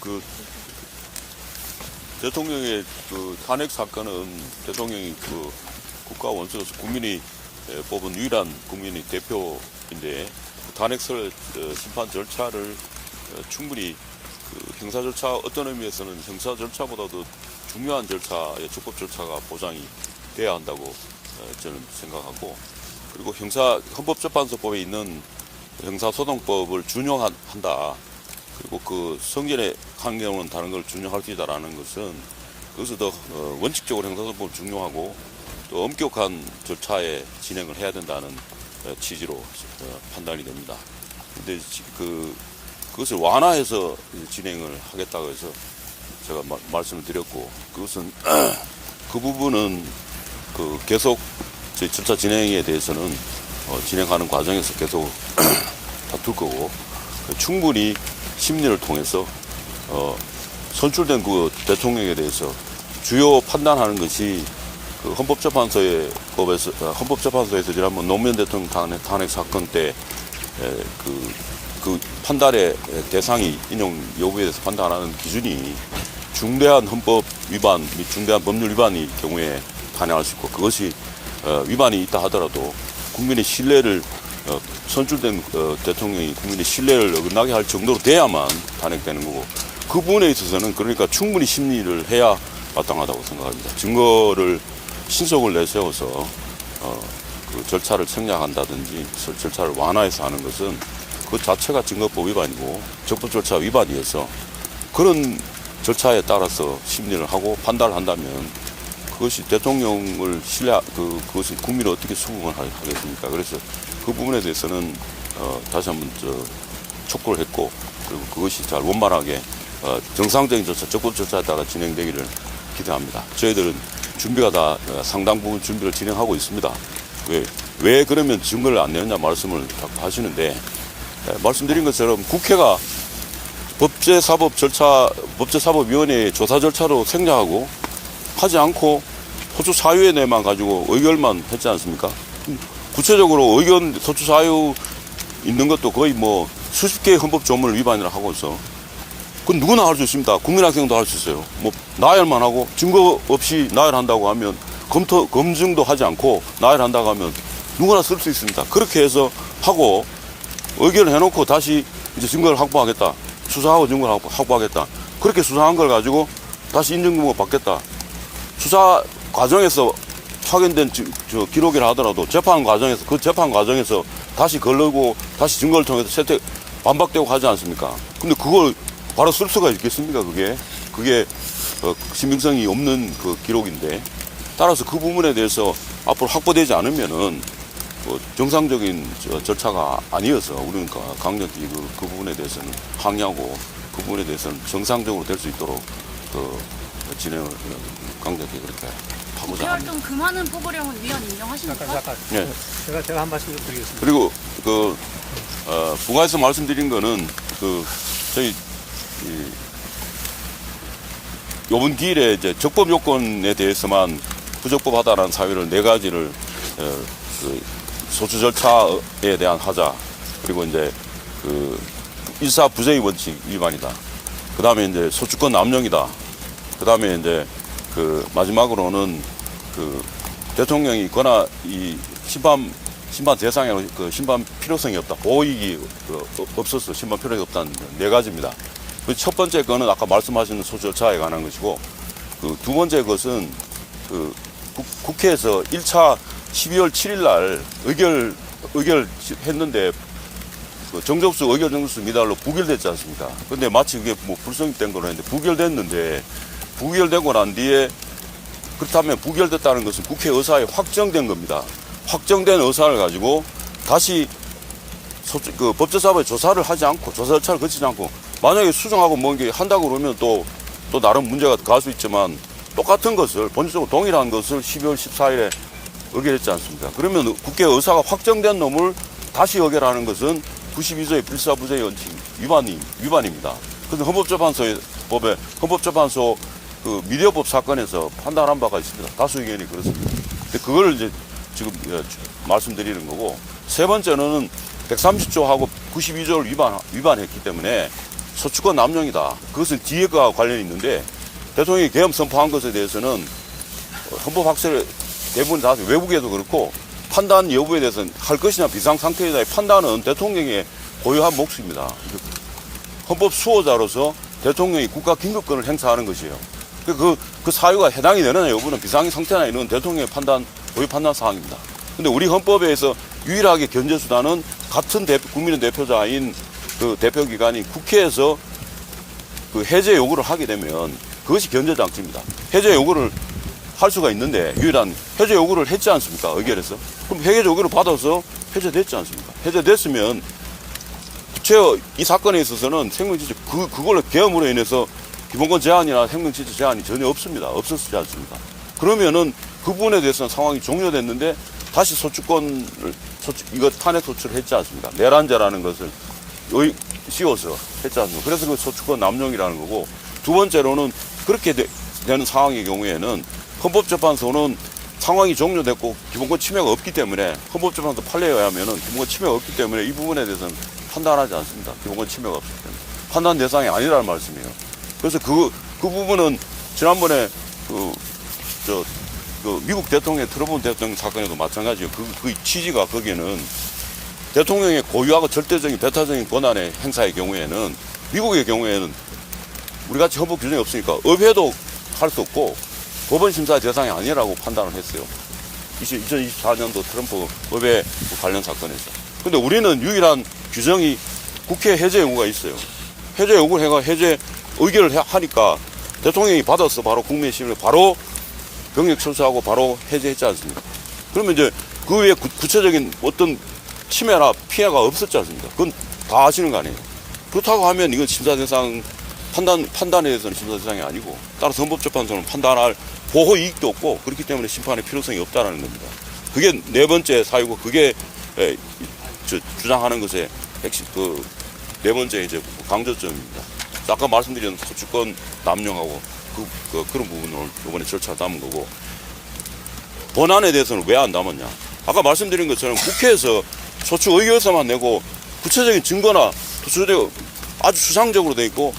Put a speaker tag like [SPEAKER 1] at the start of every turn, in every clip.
[SPEAKER 1] 그 대통령의 그 탄핵 사건은 대통령이 그 국가 원수로서 국민이 뽑은 유일한 국민의 대표인데 그 탄핵설 심판 절차를 충분히 그 형사 절차 어떤 의미에서는 형사 절차보다도 중요한 절차의 적법 절차가 보장이 돼야 한다고 저는 생각하고, 그리고 헌법재판소법에 있는 형사소송법을 준용한다. 그리고 그 성전에 한 경우는 다른 걸 준용할 수 있다라는 것은 그것을 더 원칙적으로 형사소송법을 준용하고 또 엄격한 절차에 진행을 해야 된다는 취지로 판단이 됩니다. 근데 그것을 완화해서 진행을 하겠다고 해서 제가 말씀을 드렸고, 그것은 그 부분은 그 계속 저희 절차 진행에 대해서는 진행하는 과정에서 계속 다툴 거고, 충분히 심리를 통해서 선출된 그 대통령에 대해서 주요 판단하는 것이 그 헌법재판소에서 지난번 노무현 대통령 탄핵 사건 때 그 판단의 대상이 인용 여부에 대해서 판단하는 기준이 중대한 헌법 위반 및 중대한 법률 위반의 경우에 탄핵할 수 있고, 그것이 위반이 있다 하더라도 국민의 신뢰를 선출된 대통령이 국민의 신뢰를 어긋나게 할 정도로 돼야만 탄핵되는 거고, 그 부분에 있어서는 그러니까 충분히 심리를 해야 마땅하다고 생각합니다. 증거를 신속을 내세워서 그 절차를 생략한다든지 절차를 완화해서 하는 것은 그 자체가 증거법 위반이고 적법 절차 위반이어서, 그런 절차에 따라서 심리를 하고 판단을 한다면 그것이 대통령을 그것이 국민을 어떻게 수긍을 하겠습니까? 그래서 그 부분에 대해서는 다시 한번 촉구를 했고, 그리고 그것이 잘 원만하게 정상적인 절차, 적법 절차에 따라 진행되기를 기대합니다. 저희들은 준비가 다 상당 부분 준비를 진행하고 있습니다. 왜 그러면 증거를 안 내느냐 말씀을 자꾸 하시는데, 말씀드린 것처럼 국회가 법제사법위원회의 조사 절차로 생략하고 하지 않고 소추 사유에만 가지고 의결만 했지 않습니까? 구체적으로 의견 소추 사유 있는 것도 거의 뭐 수십 개의 헌법 조문을 위반이라 하고 있어. 그건 누구나 할 수 있습니다. 국민학생도 할 수 있어요. 뭐 나열만 하고 증거 없이 나열한다고 하면 검증도 하지 않고 나열한다고 하면 누구나 쓸 수 있습니다. 그렇게 해서 하고 의견을 해놓고 다시 이제 증거를 확보하겠다. 수사하고 증거를 확보하겠다. 그렇게 수사한 걸 가지고 다시 인정증거 받겠다. 수사 과정에서 확인된 기록이라 하더라도 재판 과정에서 다시 걸르고 다시 증거를 통해서 반박되고 하지 않습니까? 근데 그걸 바로 쓸 수가 있겠습니까? 그게 신빙성이 없는 그 기록인데, 따라서 그 부분에 대해서 앞으로 확보되지 않으면은 정상적인 절차가 아니어서 우리는 강력히 그 부분에 대해서는 항의하고, 그 부분에 대해서는 정상적으로 될 수 있도록 진행을 강력히 그렇게 하고자 합니다.
[SPEAKER 2] 국회활동 그만은 뽑으려면 위원 인정하십니까?
[SPEAKER 3] 잠깐.
[SPEAKER 1] 네.
[SPEAKER 3] 제가 한 말씀 좀 드리겠습니다.
[SPEAKER 1] 그리고 부가에서 말씀드린 거는 저희 이번 기일에 이제 적법 요건에 대해서만 부적법하다라는 사유를 4가지를 소추 절차에 대한 하자, 그리고 이제 일사 부재의 원칙 위반이다. 그 다음에 이제 소추권 남용이다. 그 다음에 이제 마지막으로는 대통령이 거나 이 심판 대상에 심판 필요성이 없다. 보호익이 없어서 심판 필요성이 없다는 4가지입니다. 첫 번째 거는 아까 말씀하신 소추 절차에 관한 것이고, 두 번째 것은 국회에서 1차 12월 7일 날 의결했는데 정적수 의결 정적수 미달로 부결됐지 않습니까? 근데 마치 그게 뭐 불성립된 거로 했는데 부결되고 난 뒤에, 그렇다면 부결됐다는 것은 국회 의사에 확정된 겁니다. 확정된 의사를 가지고 다시 법제사법에 조사를 하지 않고 조사 절차를 거치지 않고 만약에 수정하고 뭔게 한다고 그러면 또 나름 문제가 갈 수 있지만, 똑같은 것을 본질적으로 동일한 것을 12월 14일에 의결했지 않습니까? 그러면 국회 의사가 확정된 놈을 다시 의결하는 것은 92조의 필사부재의 원칙 위반입니다. 그래서 헌법재판소 미디어법 사건에서 판단한 바가 있습니다. 다수 의견이 그렇습니다. 근데 그걸 이제 지금 말씀드리는 거고, 세 번째는 130조하고 92조를 위반했기 때문에 소추권 남용이다. 그것은 뒤에가 관련이 있는데 대통령이 계엄 선포한 것에 대해서는 헌법 학설 대부분 다 외국에도 그렇고 판단 여부에 대해서는 할 것이냐 비상 상태이다의 판단은 대통령의 고유한 몫입니다. 헌법 수호자로서 대통령이 국가 긴급권을 행사하는 것이에요. 그 사유가 해당이 되느냐 여부는 비상 상태나 이런 대통령의 판단, 고유 판단 사항입니다. 근데 우리 헌법에서 유일하게 견제 수단은 같은 국민의 대표자인 그 대표기관인 국회에서 그 해제 요구를 하게 되면 그것이 견제 장치입니다. 해제 요구를 할 수가 있는데 유일한 해제 요구를 했지 않습니까? 의결에서. 그럼 해제 요구를 받아서 해제됐지 않습니까? 해제됐으면 이 사건에 있어서는 생명지주 그걸로 계엄으로 인해서 기본권 제한이나 생명지주 제한이 전혀 없습니다. 없었지 않습니까? 그러면은 그 부분에 대해서는 상황이 종료됐는데 다시 이거 탄핵 소추를 했지 않습니까? 내란죄라는 것을 씌워서 했지 않습니까? 그래서 그 소추권 남용이라는 거고 두 번째로는 그렇게 되는 상황의 경우에는 헌법재판소는 상황이 종료됐고 기본권 침해가 없기 때문에 헌법재판소 판례에 의하면은 기본권 침해가 없기 때문에 이 부분에 대해서는 판단하지 않습니다. 기본권 침해가 없기 때문에. 판단 대상이 아니라는 말씀이에요. 그래서 그 부분은 지난번에 미국 대통령, 트럼프 대통령 사건에도 마찬가지예요. 그 취지가 거기에는 대통령의 고유하고 절대적인 배타적인 권한의 행사의 경우에는 미국의 경우에는 우리같이 헌법 규정이 없으니까 의회도 할 수 없고 법원 심사 대상이 아니라고 판단을 했어요. 2024년도 트럼프 의회 관련 사건에서. 근데 우리는 유일한 규정이 국회 해제 요구가 있어요. 해제 요구를 해가 해제 의결을 하니까 대통령이 받아서 바로 국민의 심을 바로 병력 철수하고 바로 해제했지 않습니까? 그러면 이제 그 외에 구체적인 어떤 침해나 피해가 없었지 않습니까? 그건 다 아시는 거 아니에요. 그렇다고 하면 이건 심사 대상 판단에 대해서는 심사 대상이 아니고 따라서 헌법재판소는 판단할 보호 이익도 없고 그렇기 때문에 심판의 필요성이 없다라는 겁니다. 그게 네 번째 사유고 그게 주장하는 것의 핵심 네 번째 이제 강조점입니다. 아까 말씀드린 소추권 남용하고 그런 부분을 이번에 절차를 담은 거고 본안에 대해서는 왜 안 담았냐? 아까 말씀드린 것처럼 국회에서 소추 의결서만 내고 구체적인 증거나 도출되고 아주 추상적으로 돼 있고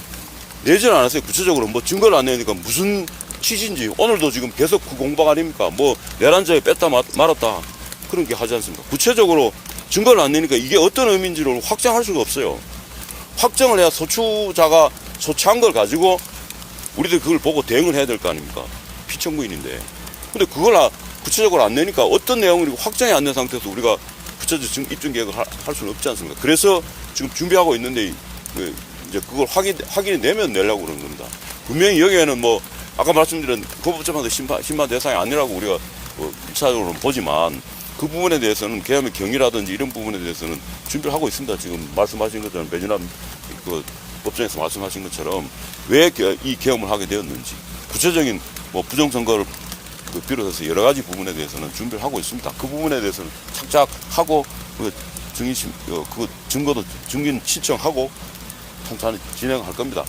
[SPEAKER 1] 내지는 않았어요. 구체적으로 뭐 증거를 안 내니까 무슨 취지인지 오늘도 지금 계속 그 공방 아닙니까? 뭐 내란죄에 뺐다 말았다 그런 게 하지 않습니까? 구체적으로 증거를 안 내니까 이게 어떤 의미인지를 확정할 수가 없어요. 확정을 해야 소추자가 소추한 걸 가지고 우리들 그걸 보고 대응을 해야 될 거 아닙니까? 피청구인인데. 근데 그걸 구체적으로 안 내니까 어떤 내용이 확정이 안 된 상태에서 우리가 구체적 입증 계획을 할 수는 없지 않습니까? 그래서 지금 준비하고 있는데 이제 그걸 확인이 되면 내려고 그러는 겁니다. 분명히 여기에는 뭐 아까 말씀드린 헌법재판소 심판 대상이 아니라고 우리가 일차적으로는 보지만 그 부분에 대해서는 계엄의 경위라든지 이런 부분에 대해서는 준비를 하고 있습니다. 지금 말씀하신 것처럼 배진환 법정에서 말씀하신 것처럼 왜 이 계엄을 하게 되었는지 구체적인 뭐 부정선거를 비롯해서 여러 가지 부분에 대해서는 준비를 하고 있습니다. 그 부분에 대해서는 착착하고 증거도 증인 신청하고 통찰 진행할 겁니다.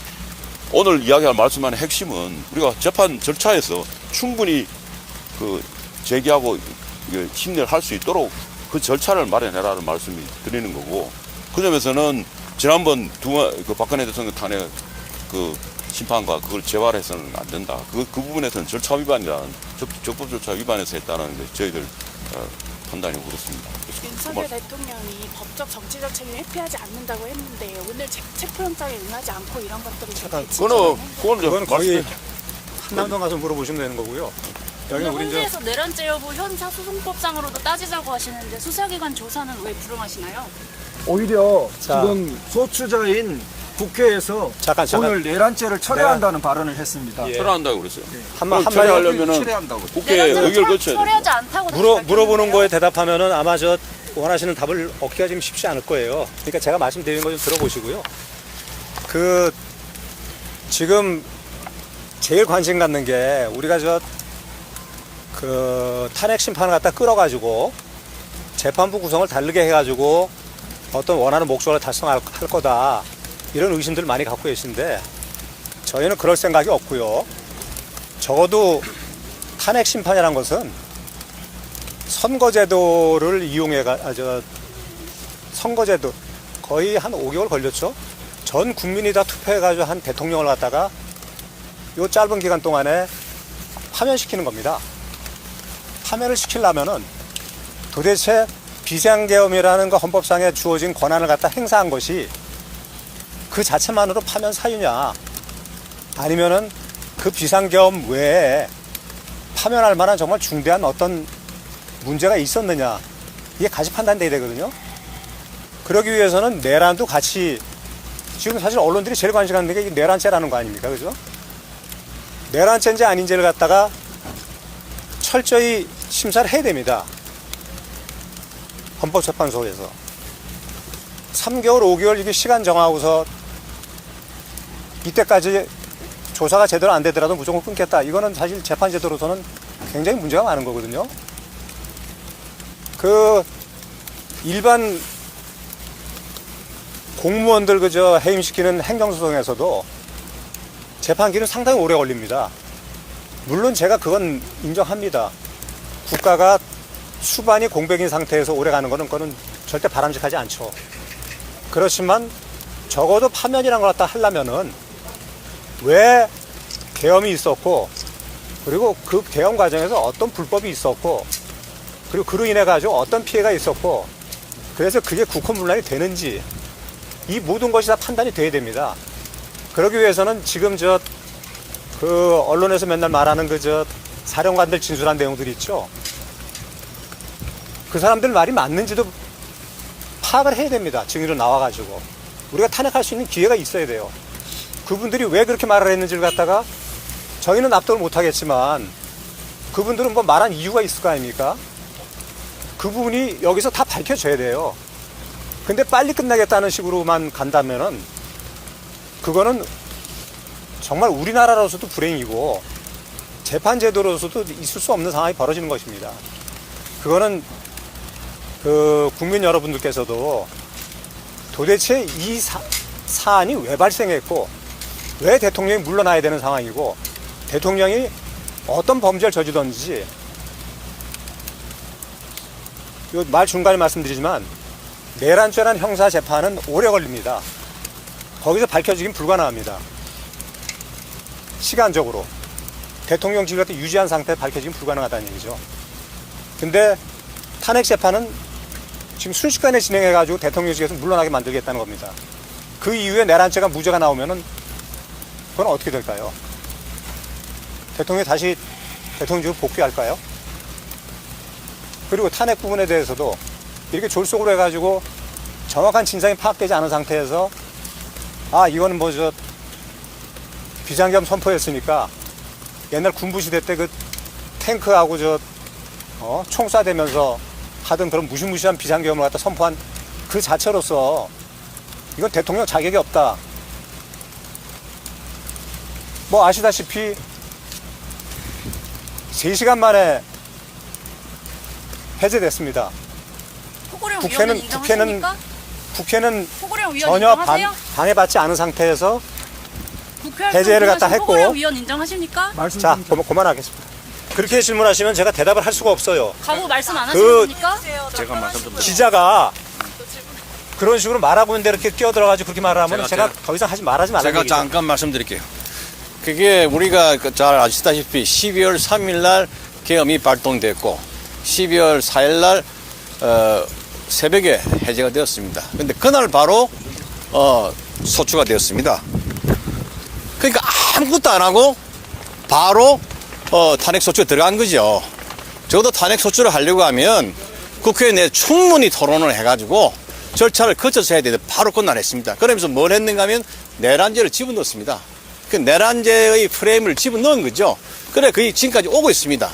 [SPEAKER 1] 오늘 이야기할 말씀만의 핵심은 우리가 재판 절차에서 충분히 제기하고 심리를 할 수 있도록 그 절차를 마련해라는 말씀을 드리는 거고 그 점에서는 지난번 박근혜 대통령 탄핵 심판과 그걸 재활해서는 안 된다. 그 부분에서는 절차 위반이라는 적법 절차 위반에서 했다는 게 저희들 판단이 그렇습니다.
[SPEAKER 2] 윤석열 대통령이 법적 정치적 책임을 회피하지 않는다고 했는데 오늘 체포영장에 응하지 않고 이런 것들이
[SPEAKER 3] 그거는 거의 한남동 가서 물어보시면 되는 거고요. 여기
[SPEAKER 2] 오늘
[SPEAKER 3] 우리 이제
[SPEAKER 2] 헌재에서 내란죄 여부 형사소송법상으로도 따지자고 하시는데 수사기관 조사는 왜 불응하시나요?
[SPEAKER 4] 오히려
[SPEAKER 3] 자.
[SPEAKER 4] 지금 소추자인 국회에서
[SPEAKER 3] 잠깐.
[SPEAKER 4] 오늘 내란죄를 철회한다는 발언을 했습니다.
[SPEAKER 3] 예.
[SPEAKER 1] 철회한다고 그랬어요.
[SPEAKER 3] 한마디
[SPEAKER 1] 철회하려면은
[SPEAKER 4] 철회한다고.
[SPEAKER 1] 국회
[SPEAKER 2] 내란죄를
[SPEAKER 1] 의결 거쳐야 됩니다.
[SPEAKER 2] 철회하지 않다고
[SPEAKER 3] 물어보는 거에 대답하면은 아마 저 원하시는 답을 얻기가 좀 쉽지 않을 거예요. 그러니까 제가 말씀드리는 거 좀 들어보시고요. 지금 제일 관심 갖는 게 우리가 탄핵 심판을 갖다 끌어가지고 재판부 구성을 다르게 해가지고 어떤 원하는 목적을 달성할 거다. 이런 의심들 많이 갖고 계신데 저희는 그럴 생각이 없고요. 적어도 탄핵 심판이라는 것은 선거제도를 선거제도 거의 한 5개월 걸렸죠. 전 국민이 다 투표해가지고 한 대통령을 갖다가 요 짧은 기간 동안에 파면시키는 겁니다. 파면을 시키려면은 도대체 비상계엄이라는 거 헌법상에 주어진 권한을 갖다 행사한 것이 그 자체만으로 파면 사유냐, 아니면은 그 비상계엄 외에 파면할 만한 정말 중대한 어떤 문제가 있었느냐, 이게 같이 판단돼야 되거든요. 그러기 위해서는 내란도 같이, 지금 사실 언론들이 제일 관심 갖는 게 내란죄라는 거 아닙니까? 그죠? 내란죄인지 아닌지를 갖다가 철저히 심사를 해야 됩니다. 헌법재판소에서 3개월, 5개월 이게 시간 정하고서 이때까지 조사가 제대로 안 되더라도 무조건 끊겠다. 이거는 사실 재판제도로서는 굉장히 문제가 많은 거거든요. 그 일반 공무원들 그저 해임시키는 행정소송에서도 재판기는 상당히 오래 걸립니다. 물론 제가 그건 인정합니다. 국가가 수반이 공백인 상태에서 오래 가는 거는 그거는 절대 바람직하지 않죠. 그렇지만 적어도 파면이라는 걸 갖다 하려면은 왜 계엄이 있었고, 그리고 그 계엄 과정에서 어떤 불법이 있었고, 그리고 그로 인해 가지고 어떤 피해가 있었고, 그래서 그게 국헌문란이 되는지, 이 모든 것이 다 판단이 돼야 됩니다. 그러기 위해서는 지금 그 언론에서 맨날 말하는 사령관들 진술한 내용들이 있죠. 그 사람들 말이 맞는지도 파악을 해야 됩니다. 증인으로 나와가지고. 우리가 탄핵할 수 있는 기회가 있어야 돼요. 그분들이 왜 그렇게 말을 했는지를 갖다가 저희는 납득을 못하겠지만 그분들은 뭐 말한 이유가 있을 거 아닙니까? 그 부분이 여기서 다 밝혀져야 돼요. 근데 빨리 끝나겠다는 식으로만 간다면은 그거는 정말 우리나라로서도 불행이고 재판제도로서도 있을 수 없는 상황이 벌어지는 것입니다. 그거는 그 국민 여러분들께서도 도대체 이 사안이 왜 발생했고 왜 대통령이 물러나야 되는 상황이고 대통령이 어떤 범죄를 저지르든지, 말 중간에 말씀드리지만 내란죄란 형사재판은 오래 걸립니다. 거기서 밝혀지긴 불가능합니다. 시간적으로 대통령직을 유지한 상태에 밝혀지긴 불가능하다는 얘기죠. 근데 탄핵재판은 지금 순식간에 진행해가지고 대통령직에서 물러나게 만들겠다는 겁니다. 그 이후에 내란죄가 무죄가 나오면은 그건 어떻게 될까요? 대통령이 다시 대통령직으로 복귀할까요? 그리고 탄핵 부분에 대해서도 이렇게 졸속으로 해가지고 정확한 진상이 파악되지 않은 상태에서 이거는 비상계엄 선포했으니까 옛날 군부시대 때 그 탱크하고 총 쏴대면서 하던 그런 무시무시한 비상계엄을 갖다 선포한 그 자체로서 이건 대통령 자격이 없다. 뭐 아시다시피 3시간 만에 해제됐습니다.
[SPEAKER 5] 포고령 위원은 인정하십니까?
[SPEAKER 3] 국회는
[SPEAKER 5] 포고령 위원
[SPEAKER 3] 전혀
[SPEAKER 5] 인정하세요?
[SPEAKER 3] 방해받지 않은 상태에서
[SPEAKER 5] 국회에서
[SPEAKER 3] 해제를 갖다 했고.
[SPEAKER 5] 포고령 위원 인정하십니까?
[SPEAKER 4] 말씀
[SPEAKER 3] 자,
[SPEAKER 4] 좀
[SPEAKER 3] 그만하겠습니다. 그렇게 질문하시면 제가 대답을 할 수가 없어요.
[SPEAKER 5] 가고 말씀 안 하시는 겁니까?
[SPEAKER 1] 제가 말씀드린
[SPEAKER 3] 기자가 그런 식으로 말하고 있는데 이렇게 끼어들어가지고 그렇게 말을 하면 제가 더 이상 말하지 말라는
[SPEAKER 6] 제가
[SPEAKER 3] 얘기죠.
[SPEAKER 6] 잠깐 말씀드릴게요. 그게 우리가 잘 아시다시피 12월 3일 날 계엄이 발동됐고 12월 4일 날 새벽에 해제가 되었습니다. 근데 그날 바로 소추가 되었습니다. 그러니까 아무것도 안 하고 바로 탄핵 소추가 들어간 거죠. 적어도 탄핵 소추를 하려고 하면 국회에 내 충분히 토론을 해가지고 절차를 거쳐서 해야 되는데 바로 끝나냈습니다. 그러면서 뭘 했는가 하면 내란죄를 집어넣었습니다. 그 내란죄의 프레임을 집어넣은 거죠. 그래 거의 지금까지 오고 있습니다.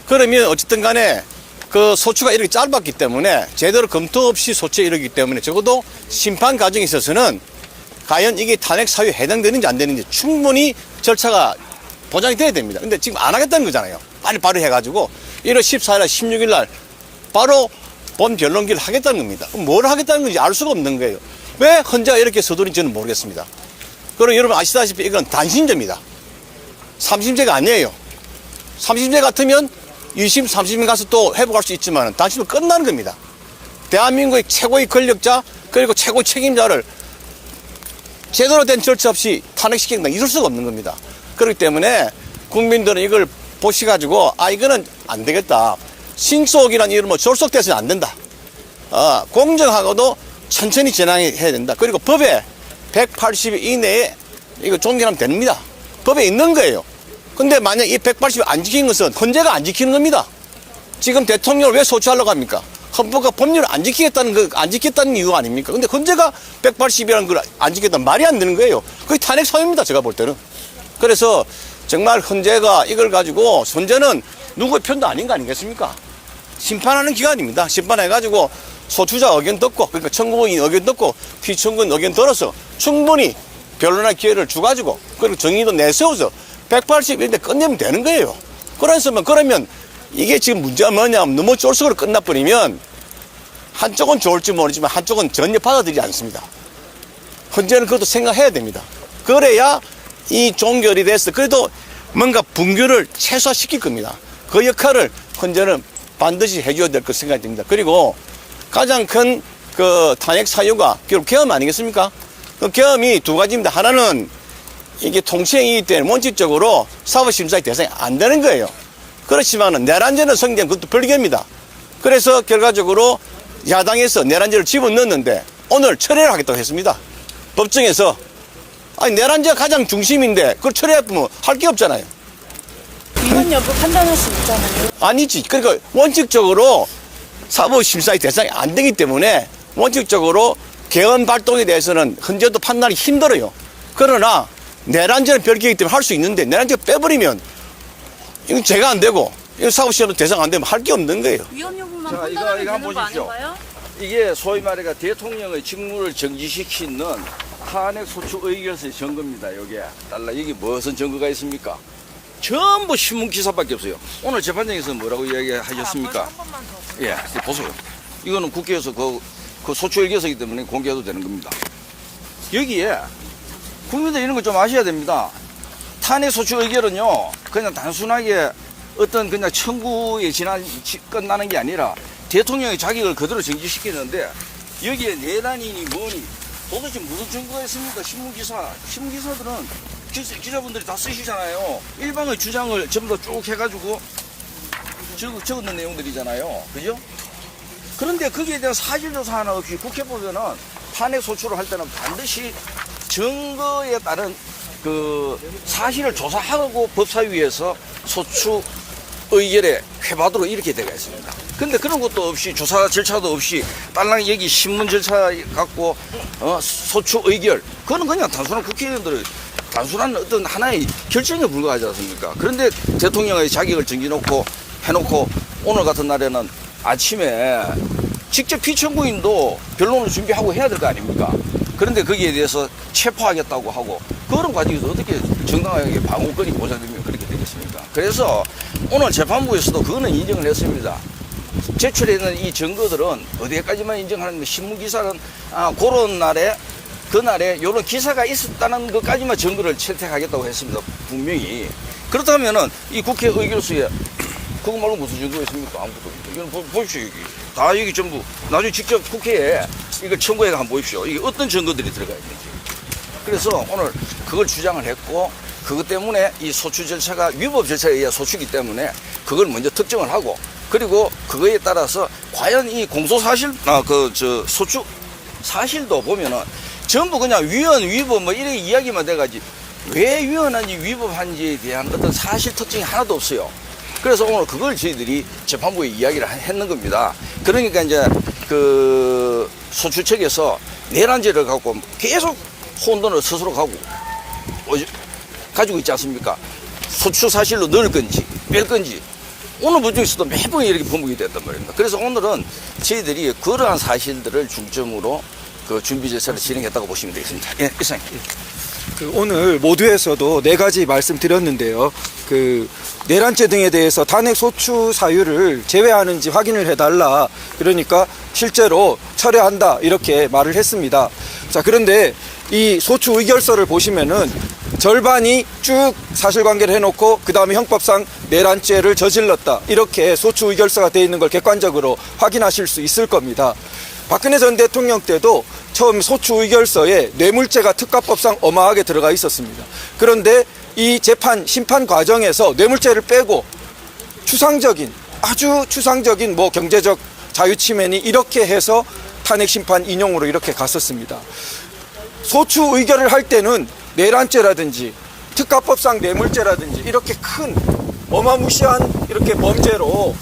[SPEAKER 6] 그러면 어쨌든 간에 그 소추가 이렇게 짧았기 때문에 제대로 검토 없이 소추에 이르기 때문에 적어도 심판 과정에 있어서는 과연 이게 탄핵 사유에 해당되는지 안 되는지 충분히 절차가 보장이 돼야 됩니다. 근데 지금 안 하겠다는 거잖아요. 빨리 해가지고 1월 14일 날 16일 날 바로 본 변론기를 하겠다는 겁니다. 그럼 뭘 하겠다는 건지 알 수가 없는 거예요. 왜 헌재가 이렇게 서두른지는 모르겠습니다. 그리고 여러분 아시다시피 이건 단신제입니다. 3심제가 아니에요. 3심제 같으면 2심, 3심 가서 또 회복할 수 있지만 단심은 끝나는 겁니다. 대한민국의 최고의 권력자 그리고 최고의 책임자를 제대로 된 절차 없이 탄핵시킨다 이럴 수가 없는 겁니다. 그렇기 때문에 국민들은 이걸 보셔가지고 이거는 안 되겠다. 신속이라는 이름으로 졸속돼서는 안 된다. 공정하고도 천천히 진행해야 된다. 그리고 법에 180일 이내에 이거 종결하면 됩니다. 법에 있는 거예요. 근데 만약 이 180일 안 지키는 것은 헌재가 안 지키는 겁니다. 지금 대통령을 왜 소추하려고 합니까? 헌법과 법률을 안 지켰다는 이유가 아닙니까? 근데 헌재가 180이라는 걸 안 지켰다는 말이 안 되는 거예요. 그게 탄핵 사유입니다. 제가 볼 때는. 그래서 정말 헌재가 이걸 가지고 헌재는 누구의 편도 아닌 거 아니겠습니까? 심판하는 기관입니다. 심판해가지고 소추자 의견 듣고, 그러니까 청구인 의견 듣고 피청구인 의견 들어서 충분히 변론할 기회를 주가지고 그리고 정의도 내세워서 180일인데 끝내면 되는 거예요. 그러면 이게 지금 문제가 뭐냐면 너무 쫄속으로 끝나버리면 한쪽은 좋을지 모르지만 한쪽은 전혀 받아들이지 않습니다. 헌재는 그것도 생각해야 됩니다. 그래야 이 종결이 돼서 그래도 뭔가 분규를 최소화시킬 겁니다. 그 역할을 헌재는 반드시 해줘야 될 것 생각이 듭니다. 그리고 가장 큰 그 탄핵 사유가 결국 계엄 아니겠습니까? 그 계엄이 두 가지입니다. 하나는 이게 통치행위이기 때문에 원칙적으로 사법심사의 대상이 안 되는 거예요. 그렇지만은 내란죄는 성립된 그것도 별개입니다. 그래서 결과적으로 야당에서 내란죄를 집어넣었는데 오늘 철회를 하겠다고 했습니다. 법정에서 내란죄가 가장 중심인데 그걸 철회하면 할 게 없잖아요.
[SPEAKER 2] 위헌 여부 판단할 수 있잖아요.
[SPEAKER 6] 아니지. 그러니까 원칙적으로 사법심사의 대상이 안 되기 때문에 원칙적으로 개헌 발동에 대해서는 헌재도 판단이 힘들어요. 그러나 내란죄는 별개이기 때문에 할 수 있는데 내란죄 빼버리면 이건 죄가 안 되고 이거 사법시험도 대상 안 되면 할 게 없는 거예요.
[SPEAKER 5] 위헌 여부만
[SPEAKER 4] 자,
[SPEAKER 5] 판단하면
[SPEAKER 4] 이거
[SPEAKER 5] 되는 거
[SPEAKER 4] 보십시오.
[SPEAKER 5] 아닌가요?
[SPEAKER 4] 이게 소위 말해가 대통령의 직무를 정지시키는 탄핵 소추 의결서의 증거입니다. 여기에 달라 이게 무슨 증거가 있습니까? 전부 신문 기사밖에 없어요. 오늘 재판장에서 뭐라고 이야기하셨습니까? 예, 보세요. 이거는 국회에서 그 소추 의결서이기 때문에 공개해도 되는 겁니다. 여기에 국민들 이런 걸 좀 아셔야 됩니다. 탄핵 소추 의결은요, 그냥 단순하게 어떤 그냥 청구에 끝나는 게 아니라 대통령의 자격을 그대로 정지시키는데 여기에 내란이니 뭐니 도대체 무슨 증거가 있습니까? 신문기사들은 기자분들이 다 쓰시잖아요. 일방의 주장을 전부 다 쭉 해가지고 적었는 내용들이잖아요. 그죠? 그런데 거기에 대한 사실조사 하나 없이 국회 보면은 탄핵 소추를 할 때는 반드시 증거에 따른 그 사실을 조사하고 법사위에서 소추 의결에 회바도록 이렇게 되어 있습니다. 근데 그런 것도 없이 조사 절차도 없이 딸랑 여기 신문 절차 갖고 소추 의결 그거는 그냥 단순한 국회의원들의 단순한 어떤 하나의 결정에 불과하지 않습니까? 그런데 대통령의 자격을 해놓고 오늘 같은 날에는 아침에 직접 피청구인도 변론을 준비하고 해야 될 거 아닙니까? 그런데 거기에 대해서 체포하겠다고 하고 그런 과정에서 어떻게 정당하게 방어권이 보장되면 그렇게 되겠습니까? 그래서 오늘 재판부에서도 그거는 인정을 했습니다. 제출되는 이 증거들은 어디까지만 인정하는데 신문기사는 그런 날에 그날에 이런 기사가 있었다는 것까지만 증거를 채택하겠다고 했습니다. 분명히. 그렇다면은 이 국회 의결서에 그거 말고 무슨 증거가 있습니까? 아무것도 없습니다. 이건 보십시오. 여기. 다 여기 전부 나중에 직접 국회에 이걸 청구해 한번 보십시오. 이게 어떤 증거들이 들어가 있는지. 그래서 오늘 그걸 주장을 했고 그것 때문에 이 소추 절차가 위법 절차에 의해 소추이기 때문에 그걸 먼저 특정을 하고 그리고 그거에 따라서 과연 이 공소사실 소추 사실도 보면은 전부 그냥 위헌 위법 뭐 이렇게 이야기만 돼가지고 왜 위헌한지 위법한지에 대한 어떤 사실 특징이 하나도 없어요. 그래서 오늘 그걸 저희들이 재판부에 이야기를 했는 겁니다. 그러니까 이제 그 소추 측에서 내란죄를 갖고 계속 혼돈을 스스로 가지고 있지 않습니까? 소추 사실로 넣을 건지 뺄 건지 오늘 부정에서도 매번 이렇게 번복이 됐단 말입니다. 그래서 오늘은 저희들이 그러한 사실들을 중점으로 그 준비 절차를 진행했다고 보시면 되겠습니다. 예, 이상입니다.
[SPEAKER 7] 오늘 모두에서도 4가지 말씀드렸는데요. 내란죄 등에 대해서 탄핵 소추 사유를 제외하는지 확인을 해달라. 그러니까 실제로 철회한다 이렇게 말을 했습니다. 자, 그런데 이 소추 의결서를 보시면은 절반이 쭉 사실관계를 해놓고 그 다음에 형법상 내란죄를 저질렀다 이렇게 소추 의결서가 되어 있는 걸 객관적으로 확인하실 수 있을 겁니다. 박근혜 전 대통령 때도 처음 소추 의결서에 뇌물죄가 특가법상 어마하게 들어가 있었습니다. 그런데 이 재판 심판 과정에서 뇌물죄를 빼고 추상적인 아주 추상적인 뭐 경제적 자유침해니 이렇게 해서 탄핵 심판 인용으로 이렇게 갔었습니다. 소추 의결을 할 때는 내란죄라든지 특가법상 뇌물죄라든지 이렇게 큰 어마무시한 이렇게 범죄로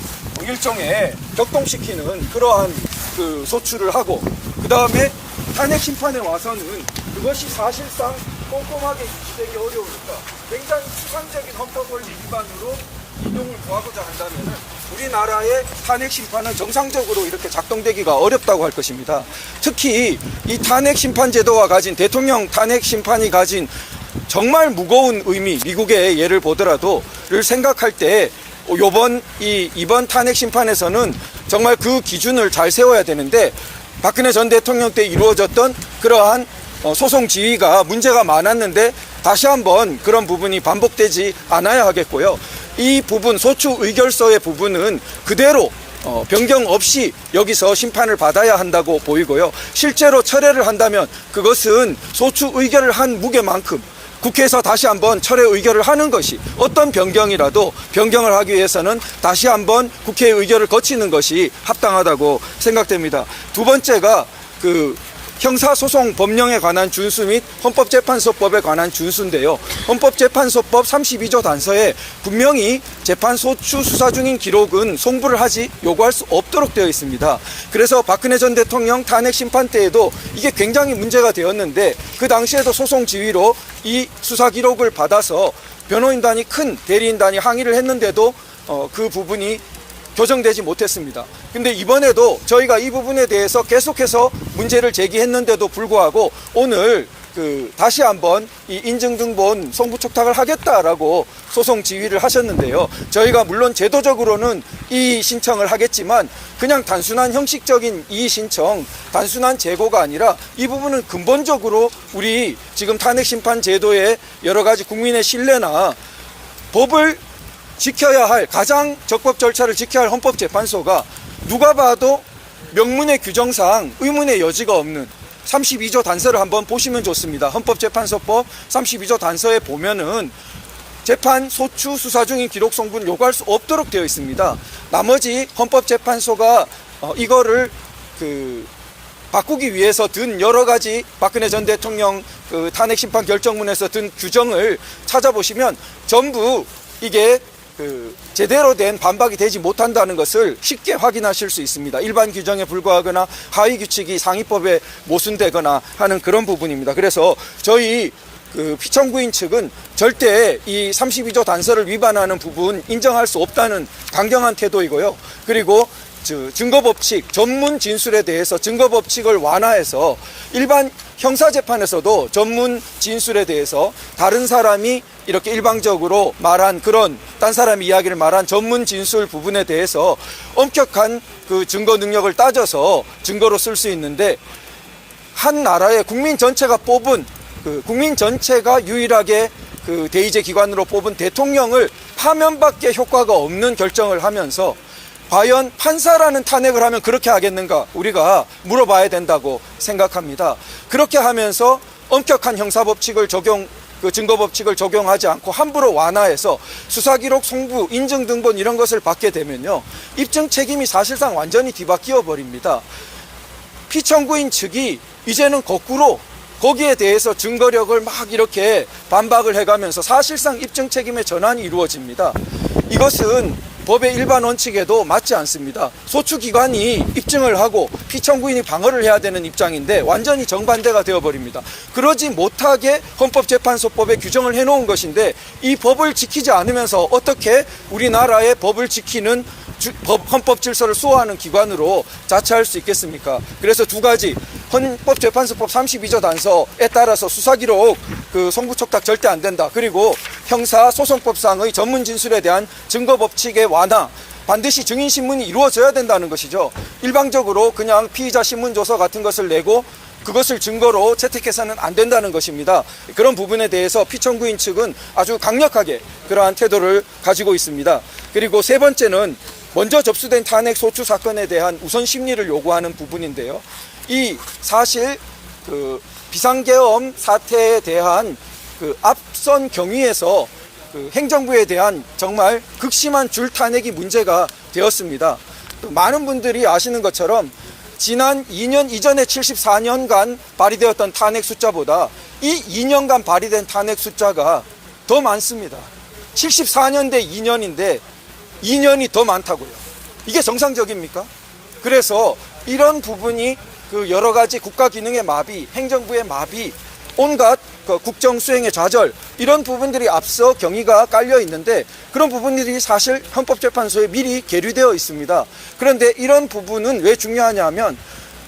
[SPEAKER 7] 일종의 격동시키는 그러한 그 소추를 하고 그 다음에 탄핵 심판에 와서는 그것이 사실상 꼼꼼하게 유지되기 어려우니까 굉장히 추상적인 헌법 원리 위반으로 인용을 구하고자 한다면은 우리나라의 탄핵 심판은 정상적으로 이렇게 작동되기가 어렵다고 할 것입니다. 특히 이 탄핵 심판 제도가 가진 대통령 탄핵 심판이 가진 정말 무거운 의미, 미국의 예를 보더라도를 생각할 때 이번 탄핵 심판에서는 정말 그 기준을 잘 세워야 되는데 박근혜 전 대통령 때 이루어졌던 그러한 소송 지휘가 문제가 많았는데 다시 한번 그런 부분이 반복되지 않아야 하겠고요. 이 부분 소추 의결서의 부분은 그대로 변경 없이 여기서 심판을 받아야 한다고 보이고요. 실제로 철회를 한다면 그것은 소추 의결을 한 무게만큼 국회에서 다시 한번 철회 의결을 하는 것이 어떤 변경이라도 변경을 하기 위해서는 다시 한번 국회 의결을 거치는 것이 합당하다고 생각됩니다. 두 번째가 그 형사소송 법령에 관한 준수 및 헌법재판소법에 관한 준수인데요. 헌법재판소법 32조 단서에 분명히 재판 소추 수사 중인 기록은 송부를 하지 요구할 수 없도록 되어 있습니다. 그래서 박근혜 전 대통령 탄핵 심판 때에도 이게 굉장히 문제가 되었는데 그 당시에도 소송 지휘로 이 수사 기록을 받아서 변호인단이 큰 대리인단이 항의를 했는데도 그 부분이 교정되지 못했습니다. 근데 이번에도 저희가 이 부분에 대해서 계속해서 문제를 제기했는데도 불구하고 오늘 다시 한번 이 인증등본 송부 촉탁을 하겠다라고 소송 지휘를 하셨는데요. 저희가 물론 제도적으로는 이 신청을 하겠지만 그냥 단순한 형식적인 이 신청, 단순한 재고가 아니라 이 부분은 근본적으로 우리 지금 탄핵 심판 제도의 여러 가지 국민의 신뢰나 법을 지켜야 할 가장 적법 절차를 지켜야 할 헌법재판소가 누가 봐도 명문의 규정상 의문의 여지가 없는 32조 단서를 한번 보시면 좋습니다. 헌법재판소법 32조 단서에 보면은 재판 소추 수사 중인 기록 송부는 요구할 수 없도록 되어 있습니다. 나머지 헌법재판소가 이거를 바꾸기 위해서 든 여러 가지 박근혜 전 대통령 탄핵 심판 결정문에서 든 규정을 찾아보시면 전부 이게 제대로 된 반박이 되지 못한다는 것을 쉽게 확인하실 수 있습니다. 일반 규정에 불과하거나 하위 규칙이 상위법에 모순되거나 하는 그런 부분입니다. 그래서 저희 피청구인 측은 절대 이 32조 단서를 위반하는 부분 인정할 수 없다는 강경한 태도이고요. 그리고 증거법칙, 전문 진술에 대해서 증거법칙을 완화해서 일반 형사재판에서도 전문 진술에 대해서 다른 사람이 이렇게 일방적으로 말한 그런 딴 사람 이야기를 말한 전문 진술 부분에 대해서 엄격한 그 증거 능력을 따져서 증거로 쓸 수 있는데 한 나라의 국민 전체가 뽑은 국민 전체가 유일하게 대의제 기관으로 뽑은 대통령을 파면밖에 효과가 없는 결정을 하면서 과연 판사라는 탄핵을 하면 그렇게 하겠는가 우리가 물어봐야 된다고 생각합니다. 그렇게 하면서 엄격한 형사법칙을 증거법칙을 적용하지 않고 함부로 완화해서 수사기록 송부, 인증등본 이런 것을 받게 되면요. 입증 책임이 사실상 완전히 뒤바뀌어 버립니다. 피청구인 측이 이제는 거꾸로 거기에 대해서 증거력을 막 이렇게 반박을 해가면서 사실상 입증 책임의 전환이 이루어집니다. 이것은 법의 일반 원칙에도 맞지 않습니다. 소추기관이 입증을 하고 피청구인이 방어를 해야 되는 입장인데 완전히 정반대가 되어버립니다. 그러지 못하게 헌법재판소법에 규정을 해놓은 것인데 이 법을 지키지 않으면서 어떻게 우리나라의 법을 지키는 헌법 질서를 수호하는 기관으로 자처할 수 있겠습니까? 그래서 두 가지 헌법재판소법 32조 단서에 따라서 수사기록 송부 촉탁 절대 안 된다. 그리고 형사소송법상의 전문 진술에 대한 증거법칙의 완화, 반드시 증인신문이 이루어져야 된다는 것이죠. 일방적으로 그냥 피의자 신문조서 같은 것을 내고 그것을 증거로 채택해서는 안 된다는 것입니다. 그런 부분에 대해서 피청구인 측은 아주 강력하게 그러한 태도를 가지고 있습니다. 그리고 세 번째는 먼저 접수된 탄핵 소추 사건에 대한 우선 심리를 요구하는 부분인데요. 이 사실 그 비상계엄 사태에 대한 그 앞선 경위에서 그 행정부에 대한 정말 극심한 줄탄핵이 문제가 되었습니다. 또 많은 분들이 아시는 것처럼 지난 2년 이전에 74년간 발의되었던 탄핵 숫자보다 이 2년간 발의된 탄핵 숫자가 더 많습니다. 74년 대 2년인데 2년이 더 많다고요. 이게 정상적입니까? 그래서 이런 부분이 그 여러 가지 국가 기능의 마비, 행정부의 마비, 온갖 그 국정 수행의 좌절, 이런 부분들이 앞서 경위가 깔려 있는데 그런 부분들이 사실 헌법재판소에 미리 계류되어 있습니다. 그런데 이런 부분은 왜 중요하냐면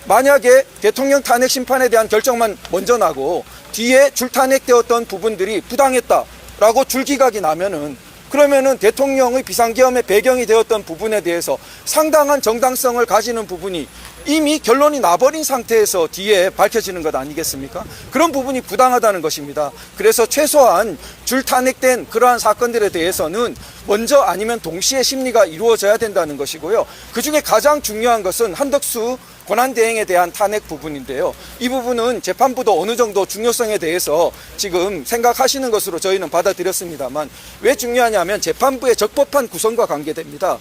[SPEAKER 7] 만약에 대통령 탄핵 심판에 대한 결정만 먼저 나고 뒤에 줄탄핵되었던 부분들이 부당했다라고 줄기각이 나면은 그러면은 대통령의 비상계엄의 배경이 되었던 부분에 대해서 상당한 정당성을 가지는 부분이 이미 결론이 나버린 상태에서 뒤에 밝혀지는 것 아니겠습니까? 그런 부분이 부당하다는 것입니다. 그래서 최소한 줄탄핵된 그러한 사건들에 대해서는 먼저 아니면 동시에 심리가 이루어져야 된다는 것이고요. 그중에 가장 중요한 것은 한덕수 권한대행에 대한 탄핵 부분인데요. 이 부분은 재판부도 어느 정도 중요성에 대해서 지금 생각하시는 것으로 저희는 받아들였습니다만 왜 중요하냐면 재판부의 적법한 구성과 관계됩니다.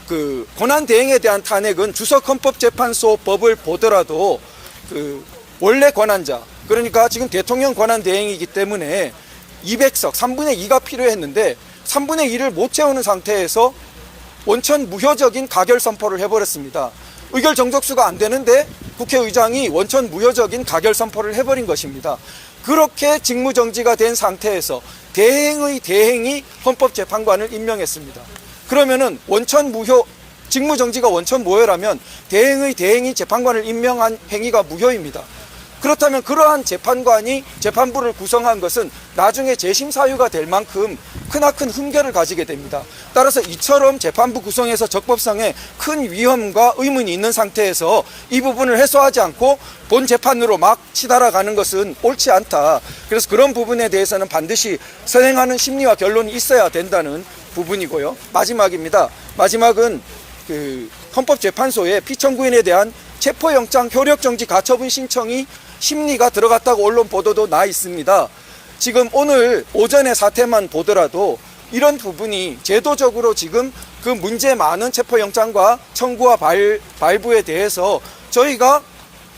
[SPEAKER 7] 그 권한대행에 대한 탄핵은 주석헌법재판소 법을 보더라도 그 원래 권한자, 그러니까 지금 대통령 권한대행이기 때문에 200석, 3분의 2가 필요했는데 3분의 2를 못 채우는 상태에서 원천 무효적인 가결 선포를 해버렸습니다. 의결 정족수가 안 되는데 국회의장이 원천 무효적인 가결 선포를 해버린 것입니다. 그렇게 직무정지가 된 상태에서 대행의 대행이 헌법재판관을 임명했습니다. 그러면은 원천 무효, 직무정지가 원천 무효라면 대행의 대행이 재판관을 임명한 행위가 무효입니다. 그렇다면 그러한 재판관이 재판부를 구성한 것은 나중에 재심 사유가 될 만큼 크나큰 흠결을 가지게 됩니다. 따라서 이처럼 재판부 구성에서 적법성에 큰 위험과 의문이 있는 상태에서 이 부분을 해소하지 않고 본 재판으로 막 치달아가는 것은 옳지 않다. 그래서 그런 부분에 대해서는 반드시 선행하는 심리와 결론이 있어야 된다는 부분이고요. 마지막입니다. 마지막은 그 헌법재판소에 피청구인에 대한 체포영장 효력정지 가처분 신청이 심리가 들어갔다고 언론 보도도 나 있습니다. 지금 오늘 오전의 사태만 보더라도 이런 부분이 제도적으로 지금 그 문제 많은 체포영장과 청구와 발부에 대해서 저희가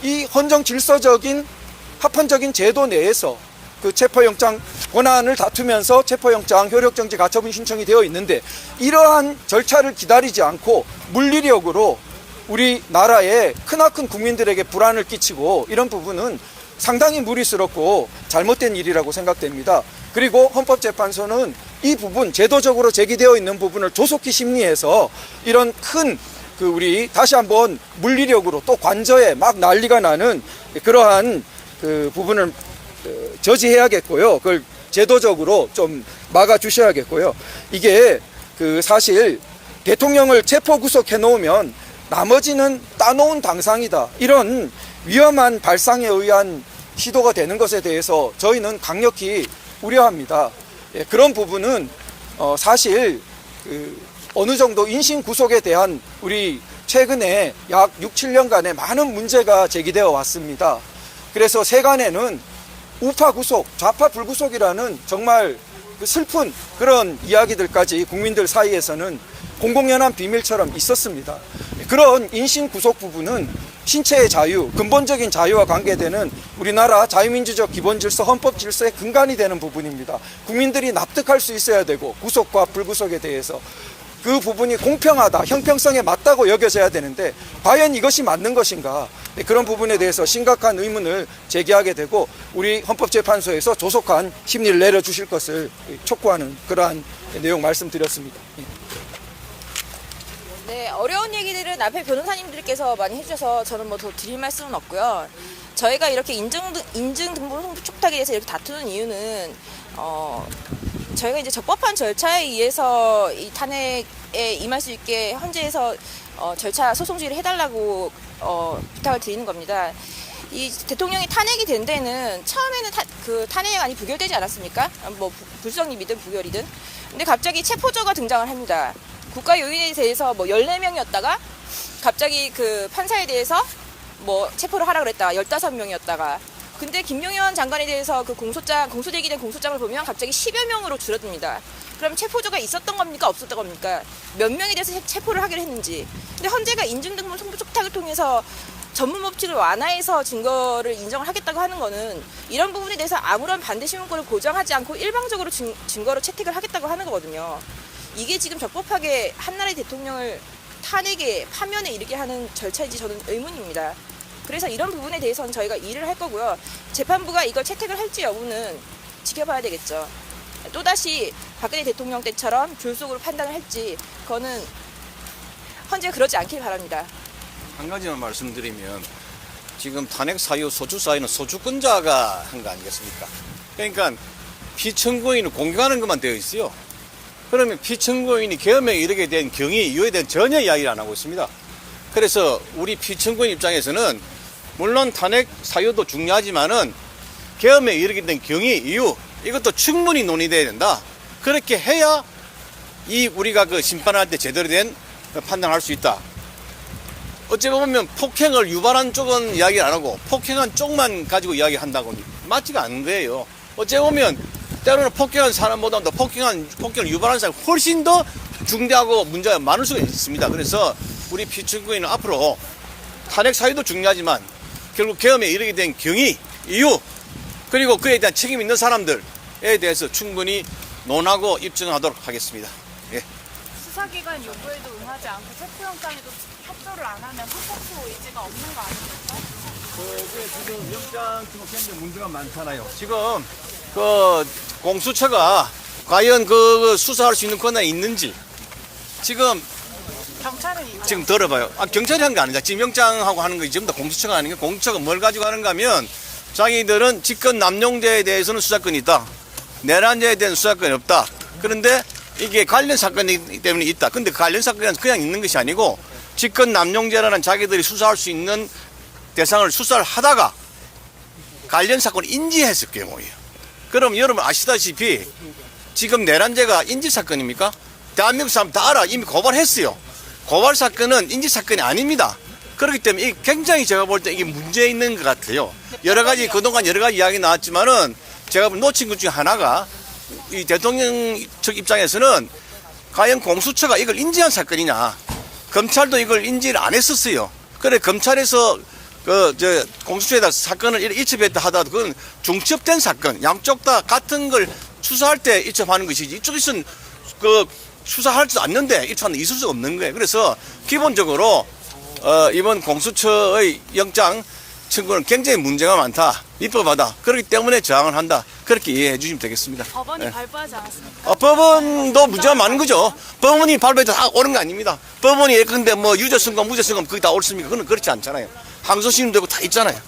[SPEAKER 7] 이 헌정 질서적인 합헌적인 제도 내에서 그 체포영장 권한을 다투면서 체포영장 효력정지 가처분 신청이 되어 있는데 이러한 절차를 기다리지 않고 물리력으로 우리나라의 크나큰 국민들에게 불안을 끼치고 이런 부분은 상당히 무리스럽고 잘못된 일이라고 생각됩니다. 그리고 헌법재판소는 이 부분 제도적으로 제기되어 있는 부분을 조속히 심리해서 이런 큰 그 우리 다시 한번 물리력으로 또 관저에 막 난리가 나는 그러한 그 부분을 저지해야겠고요. 그걸 제도적으로 좀 막아 주셔야겠고요. 이게 그 사실 대통령을 체포 구속해 놓으면 나머지는 따놓은 당상이다. 이런 위험한 발상에 의한 시도가 되는 것에 대해서 저희는 강력히 우려합니다. 예, 그런 부분은 사실 그 어느 정도 인신 구속에 대한 우리 최근에 약 6, 7년간의 많은 문제가 제기되어 왔습니다. 그래서 세간에는 우파 구속, 좌파 불구속이라는 정말 슬픈 그런 이야기들까지 국민들 사이에서는 공공연한 비밀처럼 있었습니다. 그런 인신 구속 부분은 신체의 자유, 근본적인 자유와 관계되는 우리나라 자유민주적 기본질서, 헌법 질서의 근간이 되는 부분입니다. 국민들이 납득할 수 있어야 되고 구속과 불구속에 대해서 그 부분이 공평하다, 형평성에 맞다고 여겨져야 되는데 과연 이것이 맞는 것인가? 그런 부분에 대해서 심각한 의문을 제기하게 되고 우리 헌법재판소에서 조속한 심리를 내려주실 것을 촉구하는 그러한 내용 말씀드렸습니다.
[SPEAKER 8] 네, 어려운 얘기들은 앞에 변호사님들께서 많이 해주셔서 저는 뭐 더 드릴 말씀은 없고요. 저희가 이렇게 인증등본 촉탁에 대해서 이렇게 다투는 이유는 저희가 이제 적법한 절차에 의해서 이 탄핵에 임할 수 있게 헌재에서 절차 소송지를 해달라고 부탁을 드리는 겁니다. 이 대통령이 탄핵이 된 데는 처음에는 그 탄핵안이 부결되지 않았습니까? 뭐 불성립이든 부결이든. 근데 갑자기 체포조가 등장을 합니다. 국가 요인에 대해서 뭐 14명이었다가 갑자기 그 판사에 대해서 뭐 체포를 하라 그랬다가 15명이었다가 근데 김용현 장관에 대해서 그 공소제기된 공소장을 보면 갑자기 10여 명으로 줄어듭니다. 그럼 체포조가 있었던 겁니까? 없었던 겁니까? 몇 명에 대해서 체포를 하기로 했는지. 근데 헌재가 인증등본 송부 촉탁을 통해서 전문 법칙을 완화해서 증거를 인정을 하겠다고 하는 거는 이런 부분에 대해서 아무런 반대 신문권을 보장하지 않고 일방적으로 증거로 채택을 하겠다고 하는 거거든요. 이게 지금 적법하게 한나라의 대통령을 탄핵에 파면에 이르게 하는 절차인지 저는 의문입니다. 그래서 이런 부분에 대해서는 저희가 일을 할 거고요. 재판부가 이걸 채택을 할지 여부는 지켜봐야 되겠죠. 또다시 박근혜 대통령 때처럼 졸속으로 판단을 할지 그거는 헌재가 그러지 않길 바랍니다.
[SPEAKER 6] 한 가지만 말씀드리면 지금 탄핵 사유, 소추 사유는 소추권자가 한 거 아니겠습니까? 그러니까 피청구인을 공격하는 것만 되어 있어요. 그러면 피청구인이 계엄에 이르게 된 경위, 이유에 대한 전혀 이야기를 안 하고 있습니다. 그래서 우리 피청구인 입장에서는 물론 탄핵 사유도 중요하지만은 계엄에 이르게 된 경위, 이유 이것도 충분히 논의돼야 된다. 그렇게 해야 우리가 그 심판할 때 제대로 된 판단할 수 있다. 어찌 보면 폭행을 유발한 쪽은 이야기 안 하고 폭행한 쪽만 가지고 이야기한다고 맞지가 않는 거예요. 어찌 보면 때로는 폭행한 사람보다 폭행을 유발한 사람이 훨씬 더 중대하고 문제가 많을 수가 있습니다. 그래서 우리 피청구인은 앞으로 탄핵 사유도 중요하지만 결국 계엄에 이르게 된 경위, 이유 그리고 그에 대한 책임 있는 사람들에 대해서 충분히 논하고 입증하도록 하겠습니다. 예.
[SPEAKER 2] 수사기관 요구에도 응하지 않고 체포영장에도 협조를 안 하면 불법소 의지가 없는 거 아닙니까?
[SPEAKER 6] 지금 영장 지금 굉장히 문제가 많잖아요. 지금 그 공수처가 과연 그 수사할 수 있는 권한이 있는지 지금
[SPEAKER 2] 경찰은 이거
[SPEAKER 6] 지금 들어봐요. 경찰이 한 게 아니라 지금 영장하고 하는 거 지금 다 공수처가 아닌 게 공수처가 뭘 가지고 하는가 하면 자기들은 직권 남용죄에 대해서는 수사권이 있다. 내란죄에 대한 수사권이 없다. 그런데 이게 관련 사건이기 때문에 있다. 근데 관련 사건은 그냥 있는 것이 아니고 직권 남용죄라는 자기들이 수사할 수 있는 대상을 수사를 하다가 관련 사건을 인지했을 경우예요. 그럼 여러분 아시다시피 지금 내란죄가 인지사건입니까? 대한민국 사람 다 알아. 이미 고발했어요. 고발 사건은 인지사건이 아닙니다. 그렇기 때문에 이게 굉장히 제가 볼 때 이게 문제 있는 것 같아요. 여러 가지 그동안 여러 가지 이야기 나왔지만은 제가 놓친 것 중에 하나가 이 대통령 측 입장에서는 과연 공수처가 이걸 인지한 사건이냐. 검찰도 이걸 인지를 안 했었어요. 그래 검찰에서 공수처에다 사건을 이첩했다 하더라도 그건 중첩된 사건, 양쪽 다 같은 걸 수사할 때 이첩하는 것이지 이쪽에서는 수사하지 않는데 이첩하는 있을 수 없는 거예요. 그래서 기본적으로 이번 공수처의 영장 청구는 굉장히 문제가 많다. 위법하다. 그렇기 때문에 저항을 한다. 그렇게 이해해 주시면 되겠습니다.
[SPEAKER 2] 법원이 발부하지 않았습니까?
[SPEAKER 6] 법원도 문제가 많은 거죠. 법원이 발부해도 다 옳은 거 아닙니다. 법원이 예컨대 뭐 유죄선고 무죄선고 그게 다 옳습니까? 그건 그렇지 않잖아요. 항소심도 되고 다 있잖아요.